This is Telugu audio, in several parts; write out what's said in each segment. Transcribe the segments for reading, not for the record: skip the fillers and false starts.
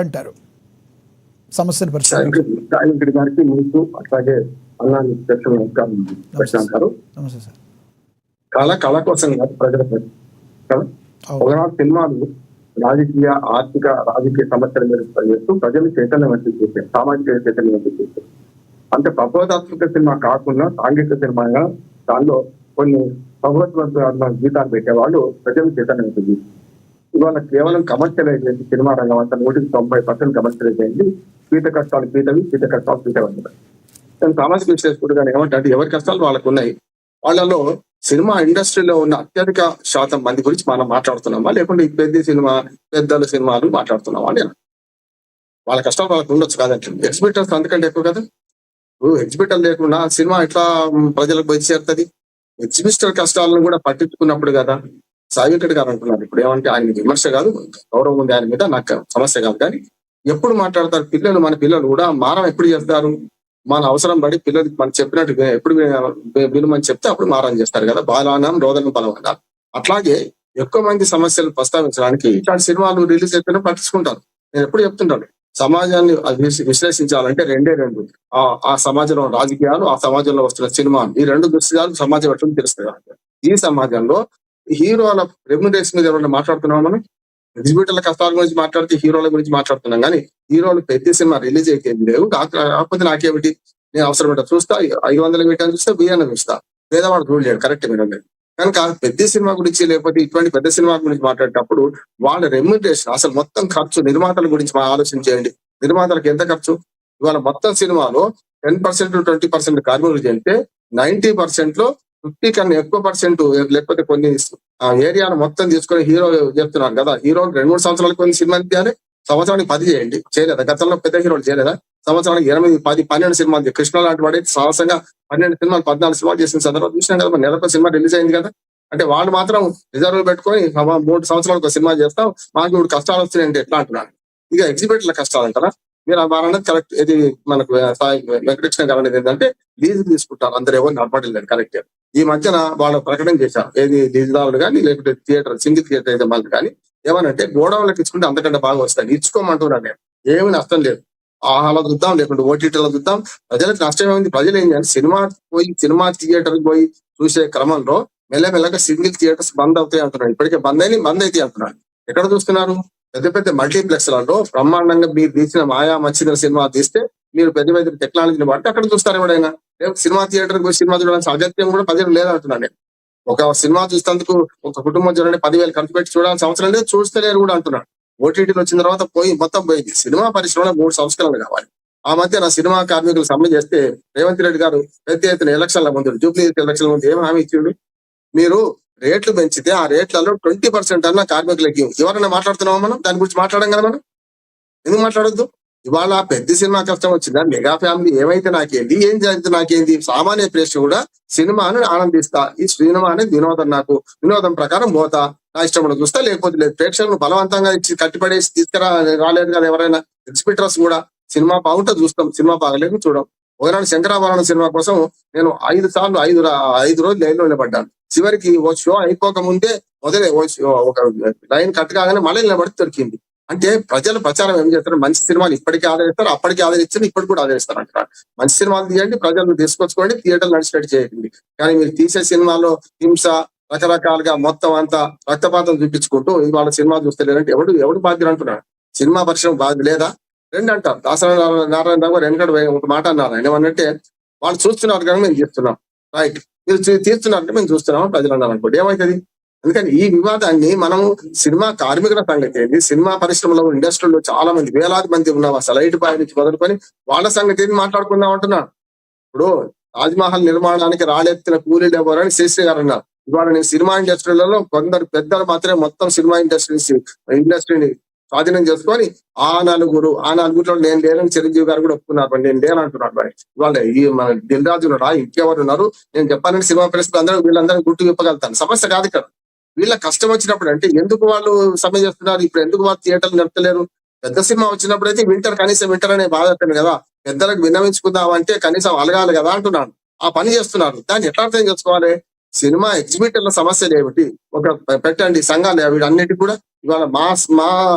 అంటారు సమస్యను పరిష్కరించడానికి గారికి మీకు అట్లాగే అన్నాన్ని గారు నమస్తే సార్. కళ కోసం కాదు ప్రజల కదా ఒకనాడు సినిమాలు రాజకీయ సమస్యల మీద పనిచేస్తూ ప్రజలు చైతన్యవంతం చేశారు, సామాజిక చైతన్యవంతం చేశారు. అంటే ప్రబోధాత్మక సినిమా కాకుండా సాంఘిక సినిమాగా దానిలో కొన్ని ప్రభుత్వ గీతాలు పెట్టేవాళ్ళు ప్రజలు చైతన్యవంతం చేశారు. ఇవాళ కేవలం కమర్షియలైజ్ అయింది సినిమా రంగం అంతా 90% కమర్షియలైజ్ అయింది. పీత కష్టాలు పీతవంతులు. నేను సామాజిక విశ్లేషకుడుగా ఏమంటే ఎవరి కష్టాలు వాళ్ళకు ఉన్నాయి. వాళ్ళలో సినిమా ఇండస్ట్రీలో ఉన్న అత్యధిక శాతం మంది గురించి మనం మాట్లాడుతున్నామా, లేకుంటే పెద్దల సినిమాలు మాట్లాడుతున్నామా అని. వాళ్ళ కష్టాలు వాళ్ళకు ఉండొచ్చు కాదంటే ఎగ్జిబిటర్స్ అందుకంటే ఎక్కువ కదా. ఎగ్జిబిటర్ లేకుండా సినిమా ఎట్లా ప్రజలకు పోయి చేరుతుంది? ఎగ్జిబిటర్ కష్టాలను కూడా పట్టించుకున్నప్పుడు కదా. సావికటి గారు అంటున్నారు ఇప్పుడు ఏమంటే ఆయన విమర్శ కాదు, గౌరవం ఉంది ఆయన మీద, నాకు సమస్య కాదు. కానీ ఎప్పుడు మాట్లాడతారు మన పిల్లలు కూడా మారం ఎప్పుడు చేస్తారు? మన అవసరం పడి పిల్లలకి మనం చెప్పినట్టు ఎప్పుడు వినమని చెప్తే అప్పుడు మారం చేస్తారు కదా. బాలానం రోదనం బలవన్నారు. అట్లాగే ఎక్కువ మంది సమస్యలు ప్రస్తావించడానికి ఇట్లాంటి సినిమాలు రిలీజ్ అయిపోయినా పట్టించుకుంటారు. నేను ఎప్పుడు చెప్తుంటాను, సమాజాన్ని విశ్లేషించాలంటే రెండు, ఆ సమాజంలో రాజకీయాలు, ఆ సమాజంలో వస్తున్న సినిమాలు, ఈ రెండు దృశ్యాలు సమాజం ఎట్లా తెలుస్తుంది. ఈ సమాజంలో హీరోల రెమ్యునరేషన్ మీద ఎవరైనా మాట్లాడుతున్నాం మనం? ఎగ్జిబిటర్ల కష్టాల గురించి మాట్లాడితే హీరోల గురించి మాట్లాడుతున్నాం, కానీ హీరోలు ప్రతి సినిమా రిలీజ్ అయితే లేవు. కాకపోతే నాకేమిటి, నేను అవసరం ఏంటో చూస్తా, 500 పెట్టని చూస్తా, 1000 చూస్తా, పేదవాడు చూడలేడు. కరెక్ట్ మీరు కనుక పెద్ద సినిమా గురించి లేకపోతే ఇటువంటి పెద్ద సినిమా గురించి మాట్లాడేటప్పుడు వాళ్ళ రెమ్యునరేషన్ అసలు మొత్తం ఖర్చు నిర్మాతల గురించి ఆలోచన చేయండి. నిర్మాతలకు ఎంత ఖర్చు? ఇవాళ మొత్తం సినిమాలో 10% 20% కార్మికులు చేస్తే 90% లో 50 కన్నా ఎక్కువ పర్సెంట్, లేకపోతే కొన్ని ఏరియాను మొత్తం తీసుకొని హీరో చెప్తున్నారు కదా. హీరో 2-3 సంవత్సరాలకు కొన్ని సినిమా తీయాలి, సంవత్సరానికి 10 చేయండి. చేయలేదా? గతంలో పెద్ద హీరోలు చేయలేదా? సంవత్సరానికి 8, 10, 12 సినిమాలు. కృష్ణ లాంటి వాడే సాహసంగా 12 సినిమాలు 14 సినిమాలు చేసిన సందర్భం చూసినాం కదా. నెలకు సినిమా రిలీజ్ అయింది కదా. అంటే వాళ్ళు మాత్రం రిజర్వ్ పెట్టుకొని 3 సంవత్సరాలకు సినిమా చేస్తాం, మాకు 3 కష్టాలు వస్తున్నాయంటే ఎట్లా అంటున్నాను. ఇక ఎగ్జిబిటర్ల కష్టాలు అంటారా? మీరు అనేది కరెక్ట్. ఇది మనకు వెంకటకృష్ణ గారు అనేది ఏంటంటే లీజు తీసుకుంటారు, అందరు ఎవరు నడపడలేదు. కరెక్ట్. ఈ మధ్యన వాళ్ళు ప్రకటన చేశారు, ఏది లీజుదారులు కానీ లేకపోతే థియేటర్, సింగిల్ థియేటర్ అయితే మాకు కానీ ఏమనంటే గోడౌన్లకు ఇచ్చుకుంటే అంతకంటే బాగా వస్తాయి, ఇచ్చుకోమంటున్నాను నేను. ఏమి నష్టం లేదు. ఆహాలో చూద్దాం, లేకుంటే ఓటీటీలో చూద్దాం. ప్రజలకు నష్టం ఏమైంది? ప్రజలు ఏం చేయాలి? సినిమా థియేటర్కి పోయి చూసే క్రమంలో మెల్లమెల్లగా సింగిల్ థియేటర్స్ బంద్ అవుతాయి అంటున్నాడు. ఇప్పటికే బంద్ అయితే అంటున్నాడు. ఎక్కడ చూస్తున్నారు? పెద్ద పెద్ద మల్టీప్లెక్స్లలో బ్రహ్మాండంగా మీరు తీసిన మాయా మచ్చిన సినిమా తీస్తే మీరు పెద్ద పెద్ద టెక్నాలజీని బట్టి అక్కడ చూస్తారు. ఎవడైనా సినిమా థియేటర్కి పోయి సినిమా చూడాల్సిన అగత్యం కూడా ప్రజలు లేదంటున్నాను నేను. ఒక సినిమా చూసేందుకు ఒక కుటుంబం చూడండి 10,000 ఖర్చు పెట్టి చూడాల్సిన అవసరం లేదు, చూస్తలేరు కూడా అంటున్నాడు. ఓటీటీలు వచ్చిన తర్వాత మొత్తం పోయింది. సినిమా పరిశ్రమలో 3 సంస్కరణలు కావాలి. ఆ మధ్య నా సినిమా కార్మికులు సమ్మె చేస్తే రేవంత్ రెడ్డి గారు పెద్ద ఎత్తున ఎలక్షన్ల ముందు, జూబ్లీ ఎలక్షన్ల ముందు ఏం హామీ ఇచ్చిండు? మీరు రేట్లు పెంచితే ఆ రేట్లలో 20% అన్న కార్మికులకి ఎవరైనా మాట్లాడుతున్నామా మనం? దాని గురించి మాట్లాడడం కదా మనం. ఎందుకు మాట్లాడొద్దు? ఇవాళ పెద్ద సినిమా కష్టం వచ్చిందా? మెగా ఫ్యామిలీ ఏమైతే నాకేంటి, ఏం జరిగితే నాకేంటి? సామాన్య ప్రేక్షకుడు కూడా సినిమాను ఆనందిస్తా. ఈ సినిమా అనేది వినోదం ప్రకారం పోతా, నా ఇష్టం చూస్తా, లేకపోతే లేదు. ప్రేక్షకులను బలవంతంగా ఇచ్చి కట్టిపడేసి రాలేదు కదా ఎవరైనా. ఎగ్జిబిటర్స్ కూడా సినిమా బాగుంటే చూస్తాం, సినిమా బాగలేదు చూడం. ఒకనాడు శంకరాభరణం సినిమా కోసం నేను 5 రోజులు లైన్లో నిలబడ్డాను. చివరికి ఓ షో అయిపోక ముందే ఒక లైన్ కట్ కాగానే మళ్ళీ నిలబడి దొరికింది. అంటే ప్రజలు ప్రచారం ఏం చేస్తారు? మంచి సినిమాలు ఇప్పటికీ ఆదరిస్తారు, అప్పటికి ఆదరిస్తారు, ఇప్పటికి కూడా ఆదరిస్తారు అంటారు. మంచి సినిమాలు తీయండి, ప్రజలు తీసుకొచ్చుకోండి, థియేటర్లు నడిచినట్టు చేయండి. కానీ మీరు తీసే సినిమాలో హింస, రకరకాలుగా మొత్తం అంతా రక్తపాతం చూపించుకుంటూ ఇవాళ సినిమా చూస్తలేరంటే ఎవడు బాధ్యులు అంటున్నాడు? సినిమా పరిశ్రమ బాధ్యత లేదా? రెండు అంటారు. నారాయణ రావు వెనకడు ఒక మాట అన్నారు. ఆయన ఏమన్నంటే వాళ్ళు చూస్తున్నారు కానీ మేము తీస్తున్నాం. రైట్, మీరు తీస్తున్నారంటే మేము చూస్తున్నాం ప్రజలు అన్నారు అనుకోండి, ఏమవుతుంది? అందుకని ఈ వివాదాన్ని మనం సినిమా కార్మికుల సంగతి ఏంది, సినిమా పరిశ్రమలో ఇండస్ట్రీలో చాలా మంది వేలాది మంది ఉన్నాం, అసలు లైట్ బాయ్ నుంచి మొదలుకొని వాళ్ళ సంగతి ఏంది మాట్లాడుకుందాం అంటున్నాను. ఇప్పుడు తాజ్మహల్ నిర్మాణానికి రాళ్ళెత్తిన కూలీలు ఎవరని శ్రీశ్రీ గారు అన్నారు. ఇవాళ నేను సినిమా ఇండస్ట్రీలలో కొందరు పెద్దలు మాత్రమే మొత్తం సినిమా ఇండస్ట్రీని స్వాధీనం చేసుకొని ఆ నలుగురిలో నేను లేనని చిరంజీవి గారు కూడా ఒప్పుకున్నారు. నేను లేనంటున్నాడు. మరి ఇవాళ ఈ మన దిల్ రాజు ఉన్నారా, ఇంకెవరు ఉన్నారు? నేను చెప్పానంటే సినిమా పరిస్థితులు అందరూ వీళ్ళందరూ గుర్తు విప్పగలుగుతాను. సమస్య కాదు ఇక్కడ. వీళ్ళ కష్టం వచ్చినప్పుడు అంటే ఎందుకు వాళ్ళు సమ్మె చేస్తున్నారు? ఇప్పుడు ఎందుకు వాళ్ళు థియేటర్లు నడపలేరు? పెద్ద సినిమా వచ్చినప్పుడు అయితే కనీసం వింటర్ అనే బాధ కదా. పెద్దలకు విన్నవించుకుందాం అంటే కనీసం అలగాలి కదా అంటున్నాను. ఆ పని చేస్తున్నారు. దాన్ని ఎట్లా అర్థం చేసుకోవాలి? సినిమా ఎగ్జిబిటర్ల సమస్యలు ఏమిటి? ఒక పెట్టండి సంఘాలు వీటన్నిటికి కూడా ఇవాళ మా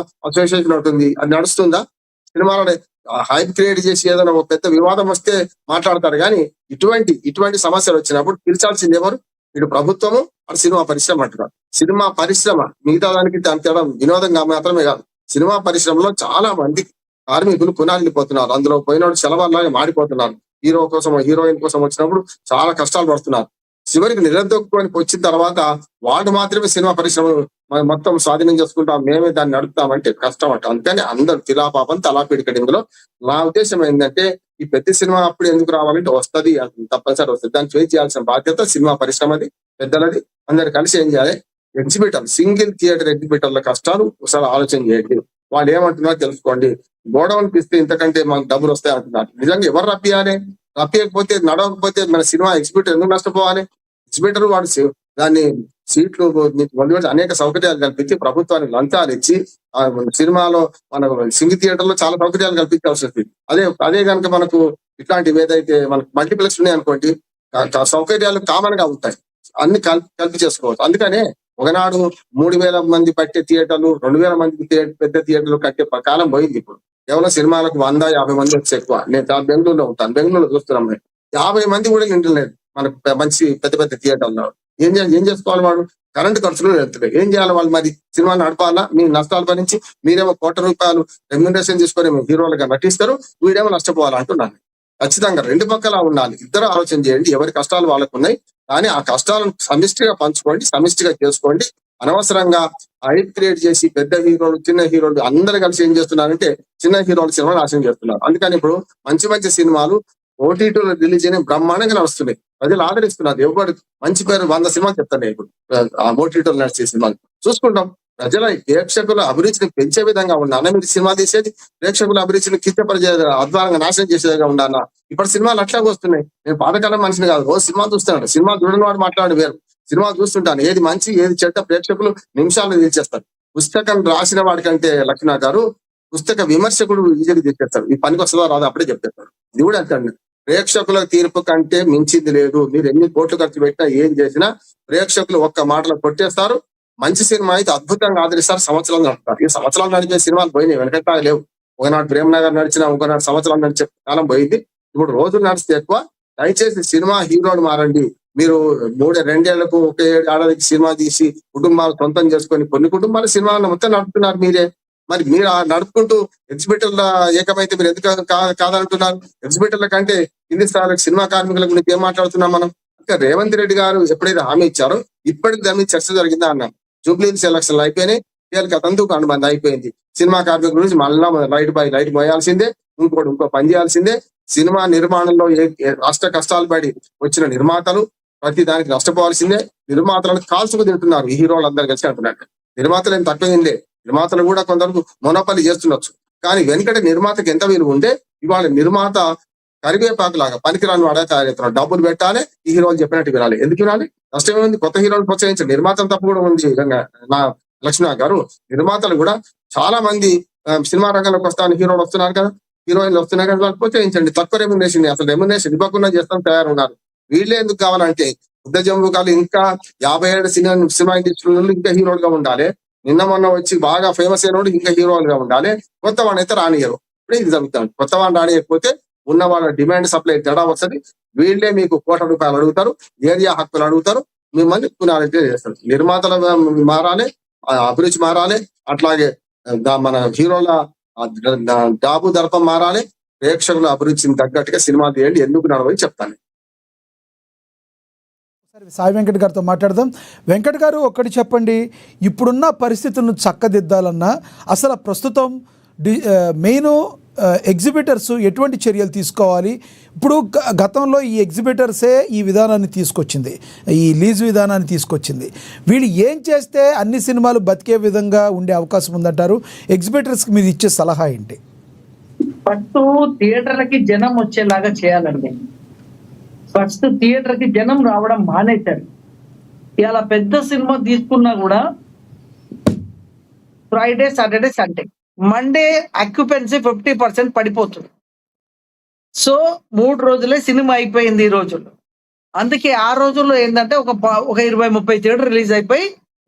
అసోసియేషన్ ఉంటుంది, అది నడుస్తుందా? సినిమాలో హైప్ క్రియేట్ చేసి ఏదైనా ఒక పెద్ద వివాదం వస్తే మాట్లాడతారు కానీ ఇటువంటి సమస్యలు వచ్చినప్పుడు పిలిచాల్సింది ఎవరు? ఇటు ప్రభుత్వము, అటు సినిమా పరిశ్రమ అంటున్నారు. సినిమా పరిశ్రమ మిగతా దానికి తేడా వినోదంగా మాత్రమే కాదు, సినిమా పరిశ్రమలో చాలా మంది కార్మికులు పునాదిపోతున్నారు. అందులో పోయినోడు సెలవులాగా మాడిపోతున్నారు. హీరో కోసం, హీరోయిన్ కోసం వచ్చినప్పుడు చాలా కష్టాలు పడుతున్నారు. చివరికి నిలదొక్కుని వచ్చిన తర్వాత వాళ్ళు మాత్రమే సినిమా పరిశ్రమ మొత్తం స్వాధీనం చేసుకుంటాం, మేమే దాన్ని నడుపుతామంటే కష్టం అంట. అందుకని అందరు తిలాపాపం తలాపిడికడి. ఇందులో నా ఉద్దేశం ఏంటంటే, ఈ పెద్ద సినిమా అప్పుడు ఎందుకు రావాలంటే వస్తుంది, తప్పనిసరి వస్తుంది. దాన్ని ఫేస్ చేయాల్సిన బాధ్యత సినిమా పరిశ్రమది, పెద్దలది. అందరు కలిసి ఏం చేయాలి? ఎగ్జిబిటర్, సింగిల్ థియేటర్ ఎగ్జిబిటర్ల కష్టాలు ఒకసారి ఆలోచన చేయండి. వాళ్ళు ఏమంటున్నారో తెలుసుకోండి. గోడౌన్కి ఇస్తే ఇంతకంటే మాకు డబ్బులు వస్తాయి అంటున్నారు. నిజంగా ఎవరు రప్పియాలి? రప్పియకపోతే, నడవకపోతే మన సినిమా ఎగ్జిబిటర్ ఎందుకు నష్టపోవాలి? ఎగ్జిబిటర్ వాడు దాన్ని సీట్లు అనేక సౌకర్యాలు కల్పించి ప్రభుత్వానికి లంచాలు ఇచ్చి సినిమాలో మన సింగిల్ థియేటర్ లో చాలా సౌకర్యాలు కల్పించాల్సి వస్తుంది. అదే కనుక మనకు ఇట్లాంటివి ఏదైతే మనకు మల్టీప్లెక్స్ ఉన్నాయి అనుకోండి, సౌకర్యాలు కామన్ గా ఉంటాయి, అన్ని కలిపి చేసుకోవచ్చు. అందుకనే ఒకనాడు 3,000 మంది పట్టే థియేటర్లు 2,000 మంది పెద్ద థియేటర్లు కట్టే కాలం పోయింది. ఇప్పుడు కేవలం సినిమాలకు 100-50 మంది వచ్చి ఎక్కువ. నేను బెంగళూరులో ఉంటాను, బెంగళూరులో చూస్తున్నాం, 50 మంది కూడా నింటలేదు మనకు మంచి పెద్ద పెద్ద థియేటర్లో. ఏం చేసుకోవాలి? వాడు కరెంటు ఖర్చులు వెళ్తున్నాయి. ఏం చేయాలి వాళ్ళు? మరి సినిమా నడపాలా? మీ నష్టాలు భరించి మీరేమో ₹1,00,00,000 రెమ్యూనరేషన్ తీసుకొని హీరోలుగా నటిస్తారు, వీడేమో నష్టపోవాలంటున్నాను. ఖచ్చితంగా రెండు పక్కలా ఉండాలి. ఇద్దరు ఆలోచన చేయండి. ఎవరి కష్టాలు వాళ్ళకు ఉన్నాయి, కానీ ఆ కష్టాలను సమిష్టిగా పంచుకోండి, సమిష్టిగా చేసుకోండి. అనవసరంగా హైప్ క్రియేట్ చేసి పెద్ద హీరోలు, చిన్న హీరోలు అందరూ కలిసి ఏం చేస్తున్నారంటే చిన్న హీరోల సినిమా నాశనం చేస్తున్నారు. అందుకని ఇప్పుడు మంచి సినిమాలు ఓటీటీలో రిలీజ్ అయిన బ్రహ్మాండంగా నడుస్తున్నాయి, ప్రజలు ఆదరిస్తున్నారు. ఎవరు మంచి పేరు 100 సినిమాలు చెప్తాను ఇప్పుడు ఆ ఓటీటీలో నడిచే సినిమాలు చూసుకుంటాం. ప్రజల ప్రేక్షకుల అభిరుచిని పెంచే విధంగా ఉండాలి. మీరు సినిమా తీసేది ప్రేక్షకుల అభిరుచిని కించపరిచే అద్వారంగా నాశనం చేసేదిగా ఉండాలా? ఇప్పుడు సినిమాలు అట్లాగే వస్తున్నాయి. నేను పాతకాలం మనిషిని కాదు, సినిమా చూస్తున్నాను. సినిమా చూడని వాడు మాట్లాడి వేరు. సినిమా చూస్తుంటాను, ఏది మంచి ఏది చెడ్డ ప్రేక్షకులు నిమిషాలు తీర్చేస్తారు. పుస్తకం రాసిన వాడికంటే లక్ష్మణ గారు పుస్తక విమర్శకుడు ఈజీగా తీర్చేస్తారు. ఈ పనికి వస్తుందో రాదో అప్పుడే చెప్పేస్తారు. ఇది కూడా అంతే. ప్రేక్షకుల తీర్పు కంటే మించింది లేదు. మీరు ఎన్ని కోట్లు ఖర్చు పెట్టినా ఏం చేసినా ప్రేక్షకులు ఒక్క మాటలో కొట్టేస్తారు. మంచి సినిమా అయితే అద్భుతంగా ఆదరిస్తారు, సంవత్సరాలు నడుపుతారు. ఈ సంవత్సరాలు నడిచే సినిమాలు పోయినాయి, వెనకట్టా లేవు. ఒకనాడు ప్రేమనగర్ నడిచిన, ఒకనాడు సంవత్సరాలు నడిచే కాలం పోయింది. ఇప్పుడు రోజులు నడిస్తే ఎక్కువ. దయచేసి సినిమా హీరోలు మారండి. మీరు 2 ఏళ్లకు ఒక ఏడాదికి సినిమా తీసి కుటుంబాలు సొంతం చేసుకొని కొన్ని కుటుంబాలు సినిమాలను మొత్తం నడుపుతున్నారు మీరే. మరి మీరు నడుపుకుంటూ ఎగ్జిబిటర్ల ఏకమైతే మీరు ఎందుకు కాదంటున్నారు? ఎగ్జిబిటర్ల కంటే కింది స్థాయిలకు సినిమా కార్మికుల గురించి ఏం మాట్లాడుతున్నాం మనం? ఇంకా రేవంత్ రెడ్డి గారు ఎప్పుడైతే హామీ ఇచ్చారో ఇప్పటికి దాని మీద చర్చ జరిగిందా అన్నాం. జూబ్లీహిల్స్ ఎలక్షన్లు అయిపోయినాయి, కథందుకు అనుబంధం అయిపోయింది. సినిమా కార్మికుల గురించి మళ్ళా లైట్ మోయాల్సిందే, ఇంకో పని చేయాల్సిందే. సినిమా నిర్మాణంలో రాష్ట్ర కష్టాలు పడి వచ్చిన నిర్మాతలు ప్రతి దానికి నష్టపోవాల్సిందే. నిర్మాతలను కాల్చుకు తింటున్నారు ఈ హీరోలు అందరు కలిసి అంటున్నట్టు. నిర్మాతలు ఏం తక్కువైందే, నిర్మాతలు కూడా కొందరు మొనోపల్లి చేస్తుండొచ్చు, కానీ వెనకటి నిర్మాతకి ఎంత విలువ ఉంటే ఇవాళ నిర్మాత కరివేపాకు లాగా పనికిరాని వాడే తయారవుతున్నాడు. డబ్బులు పెట్టాలి, ఈ హీరోలు చెప్పినట్టు వినాలి. ఎందుకు వినాలి? నష్టమేముంది? కొత్త హీరోలు ప్రోత్సహించారు. నిర్మాతలు తప్పు కూడా ఉంది. నా లక్ష్మణ గారు, నిర్మాతలు కూడా చాలా మంది సినిమా రంగంలోకి వస్తాను హీరోలు వస్తున్నారు కదా, హీరోయిన్లు వస్తున్నాయి కదా, వాళ్ళు ప్రోత్సహించండి. తక్కువ రెమ్యునరేషన్, అసలు రెమ్యునరేషన్ ఇవ్వకుండా చేస్తాం తయారున్నారు. వీళ్ళే ఎందుకు కావాలంటే బుద్ధ జంబుకాలు ఇంకా 57 సినిమా ఇండస్ట్రీలు ఇంకా హీరోలుగా ఉండాలి. నిన్న మొన్న వచ్చి బాగా ఫేమస్ అయినోడు ఇంకా హీరోలుగా ఉండాలి. కొత్త వాడిని అయితే రానియరు. ఇప్పుడే ఇది జరుగుతుంది. కొత్త వాడిని రానియకపోతే ఉన్న వాళ్ళ డిమాండ్ సప్లై తేడా వస్తుంది. వీళ్ళే మీకు ₹1,00,00,000 అడుగుతారు, ఏరియా హక్కులు అడుగుతారు, మిమ్మల్ని పునారంటే చేస్తారు. నిర్మాతలు మారాలి, అభిరుచి మారాలి, అట్లాగే మన హీరోల డాబు దర్పం మారాలి. ప్రేక్షకుల అభిరుచిని తగ్గట్టుగా సినిమాలు తీయండి. ఎందుకు నడవని చెప్తాను. సాయి వెంకట్ గారితో మాట్లాడదాం. వెంకట్ గారు, ఒక్కటి చెప్పండి, ఇప్పుడున్న పరిస్థితులను చక్కదిద్దాలన్నా అసలు ప్రస్తుతం మెయిన్ ఎగ్జిబిటర్స్ ఎటువంటి చర్యలు తీసుకోవాలి? ఇప్పుడు గతంలో ఈ ఎగ్జిబిటర్సే ఈ విధానాన్ని తీసుకొచ్చింది, ఈ లీజ్ విధానాన్ని తీసుకొచ్చింది. వీళ్ళు ఏం చేస్తే అన్ని సినిమాలు బతికే విధంగా ఉండే అవకాశం ఉందంటారు? ఎగ్జిబిటర్స్కి మీరు ఇచ్చే సలహా ఏంటి? ఫస్ట్ థియేటర్లకి జనం వచ్చేలాగా చేయాలండి. ఫస్ట్ థియేటర్కి జనం రావడం మానేశారు. ఇలా పెద్ద సినిమా తీసుకున్నా కూడా Friday, Saturday, Sunday, Monday occupancy 50% పడిపోతుంది. సో 3 రోజులే సినిమా అయిపోయింది ఈ రోజుల్లో. అందుకే ఆ రోజుల్లో ఏంటంటే ఒక 20-30 థియేటర్ రిలీజ్ అయిపోయి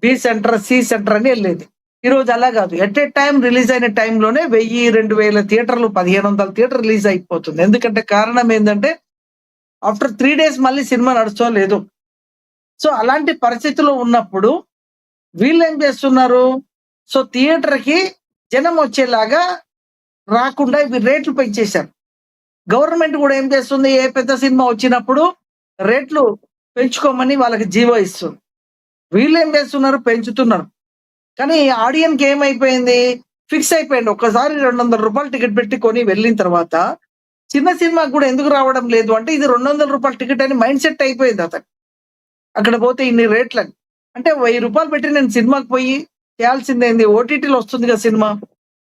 బి సెంటర్, సి సెంటర్ అని వెళ్ళేది. ఈ రోజు అలా కాదు. ఎట్ ఏ టైం రిలీజ్ అయిన టైంలోనే 1000, 2000 థియేటర్లు, 1500 థియేటర్ రిలీజ్ అయిపోతుంది. ఎందుకంటే కారణం ఏంటంటే ఆఫ్టర్ 3 డేస్ మళ్ళీ సినిమా నడుస్తో లేదు. సో అలాంటి పరిస్థితిలో ఉన్నప్పుడు వీళ్ళు ఏం చేస్తున్నారు? సో థియేటర్కి జనం వచ్చేలాగా రాకుండా ఇవి రేట్లు పెంచేశారు. గవర్నమెంట్ కూడా ఏం చేస్తుంది? ఏ పెద్ద సినిమా వచ్చినప్పుడు రేట్లు పెంచుకోమని వాళ్ళకి జీవో ఇస్తుంది. వీళ్ళు ఏం చేస్తున్నారు? పెంచుతున్నారు. కానీ ఆడియన్కి ఏమైపోయింది? ఫిక్స్ అయిపోయింది. ఒక్కసారి 200 రూపాయలు టికెట్ పెట్టి కొని వెళ్ళిన తర్వాత చిన్న సినిమాకి కూడా ఎందుకు రావడం లేదు అంటే ఇది 200 రూపాయల టికెట్ అని మైండ్ సెట్ అయిపోయింది అతను. అక్కడ పోతే ఇన్ని రేట్లని అంటే 1000 రూపాయలు పెట్టి నేను సినిమాకి పోయి చేయాల్సిందేంది? ఓటీటీలో వస్తుంది కదా సినిమా,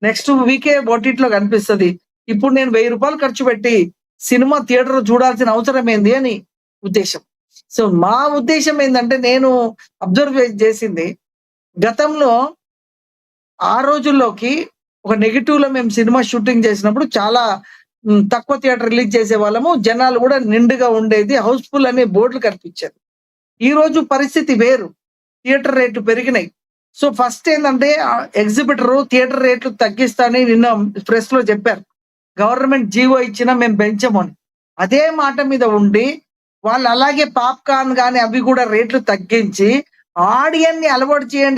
నెక్స్ట్ వీకే ఓటీటీలో కనిపిస్తుంది. ఇప్పుడు నేను 1000 రూపాయలు ఖర్చు పెట్టి సినిమా థియేటర్ చూడాల్సిన అవసరం ఏంది అని ఉద్దేశం. సో మా ఉద్దేశం ఏంటంటే నేను అబ్జర్వ్ చేసింది గతంలో ఆ రోజుల్లోకి ఒక నెగిటివ్ లో మేము సినిమా షూటింగ్ చేసినప్పుడు చాలా తక్కువ థియేటర్ రిలీజ్ చేసే వాళ్ళము, జనాలు కూడా నిండుగా ఉండేది, హౌస్ఫుల్ అనే బోర్డులు కనిపించేది. ఈ రోజు పరిస్థితి వేరు, థియేటర్ రేట్లు పెరిగినాయి. సో ఫస్ట్ ఏంటంటే ఎగ్జిబిటర్ థియేటర్ రేట్లు తగ్గిస్తానని నిన్న ప్రెస్ లో చెప్పారు. గవర్నమెంట్ జీవో ఇచ్చినా మేము పెంచమని అదే మాట మీద ఉండి వాళ్ళు అలాగే పాప్కార్న్ కానీ అవి కూడా రేట్లు తగ్గించి ఆడియన్ని అలవాటు చేయండి.